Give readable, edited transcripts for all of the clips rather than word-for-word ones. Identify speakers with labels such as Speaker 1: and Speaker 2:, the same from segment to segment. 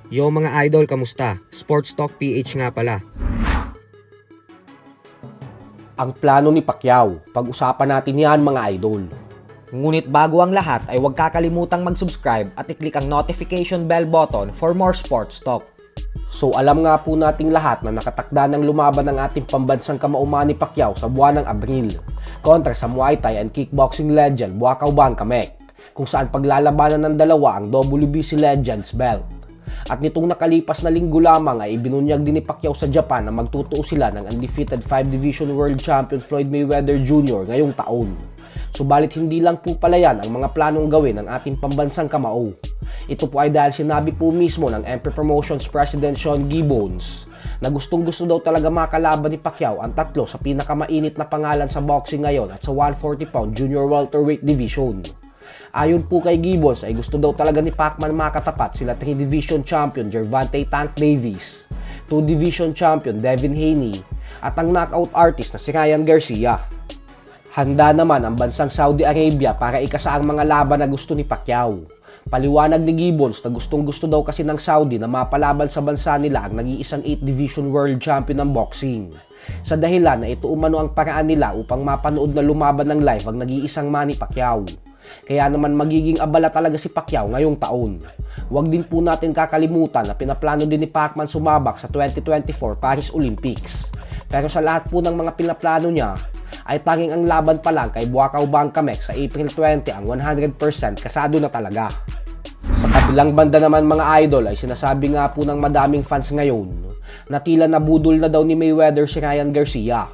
Speaker 1: Yo mga idol, kamusta? Sports Talk PH nga pala.
Speaker 2: Ang plano ni Pacquiao, pag-usapan natin yan mga idol.
Speaker 3: Ngunit bago ang lahat ay huwag kakalimutang mag-subscribe at i-click ang notification bell button for more sports talk.
Speaker 2: So alam nga po nating lahat na nakatakda ng lumaban ng ating pambansang kamauman ni Pacquiao sa buwan ng Abril kontra sa Muay Thai and Kickboxing legend Buakaw Bancamek, kung saan paglalabanan ng dalawa ang WBC Legends belt. At nitong nakalipas na linggo lamang ay ibinunyag din ni Pacquiao sa Japan na magtutuo sila ng undefeated 5-division world champion Floyd Mayweather Jr. ngayong taon. Subalit hindi lang po pala yan ang mga planong gawin ng ating pambansang kamao. Ito po ay dahil sinabi po mismo ng Emperor Promotions President Sean Gibbons na gustong-gusto daw talaga makalaban ni Pacquiao ang tatlo sa pinakamainit na pangalan sa boxing ngayon at sa 140-pound junior welterweight division. Ayon po kay Gibbons ay gusto daw talaga ni Pacman makatapat sila 3-division champion Gervonta Tank Davis, 2-division champion Devin Haney at ang knockout artist na si Ryan Garcia. Handa naman ang bansang Saudi Arabia para ikasa ang mga laban na gusto ni Pacquiao. Paliwanag ni Gibbons na gustong-gusto daw kasi ng Saudi na mapalaban sa bansa nila ang nag-iisang 8-division world champion ng boxing. Sa dahilan na ito umano ang paraan nila upang mapanood na lumaban ng live ang nag-iisang Manny Pacquiao. Kaya naman magiging abala talaga si Pacquiao ngayong taon. Huwag din po natin kakalimutan na pinaplano din ni Pacman sumabak sa 2024 Paris Olympics. Pero sa lahat po ng mga pinaplano niya, ay tanging ang laban pa lang kay Buakaw Bancamek sa April 20 ang 100% kasado na talaga. Sa kabilang banda naman mga idol ay sinasabi nga po ng madaming fans ngayon na tila nabudol na daw ni Mayweather si Ryan Garcia.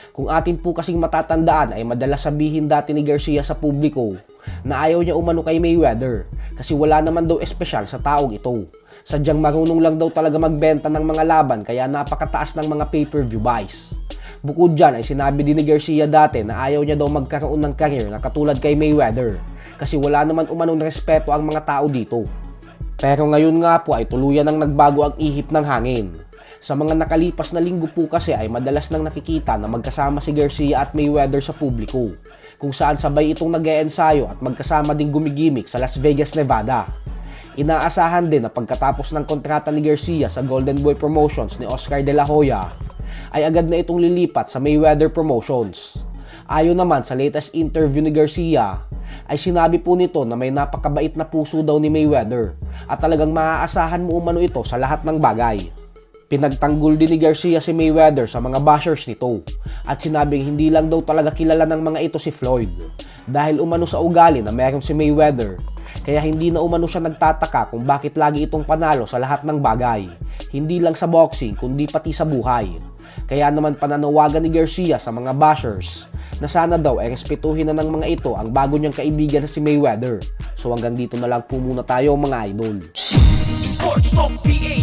Speaker 2: Kung atin po kasing matatandaan ay madalas sabihin dati ni Garcia sa publiko na ayaw niya umano kay Mayweather kasi wala naman daw espesyal sa taong ito. Sadyang marunong lang daw talaga magbenta ng mga laban kaya napakataas ng mga pay-per-view buys. Bukod dyan ay sinabi din ni Garcia dati na ayaw niya daw magkaroon ng career na katulad kay Mayweather kasi wala naman umanong respeto ang mga tao dito. Pero ngayon nga po ay tuluyan nang nagbago ang ihip ng hangin. Sa mga nakalipas na linggo po kasi ay madalas nang nakikita na magkasama si Garcia at Mayweather sa publiko, kung saan sabay itong nag-e-ensayo at magkasama ding gumigimik sa Las Vegas, Nevada. Inaasahan din na pagkatapos ng kontrata ni Garcia sa Golden Boy Promotions ni Oscar De La Hoya, ay agad na itong lilipat sa Mayweather Promotions. Ayon naman sa latest interview ni Garcia, ay sinabi po nito na may napakabait na puso daw ni Mayweather at talagang maaasahan mo umano ito sa lahat ng bagay. Pinagtanggol din ni Garcia si Mayweather sa mga bashers nito at sinabing hindi lang daw talaga kilala ng mga ito si Floyd dahil umano sa ugali na meron si Mayweather, kaya hindi na umano siya nagtataka kung bakit lagi itong panalo sa lahat ng bagay, hindi lang sa boxing kundi pati sa buhay. Kaya naman pananawagan ni Garcia sa mga bashers na sana daw ay respetuhin na ng mga ito ang bago niyang kaibigan na si Mayweather. So hanggang dito na lang po muna tayo mga idol.
Speaker 4: Sports Talk PH.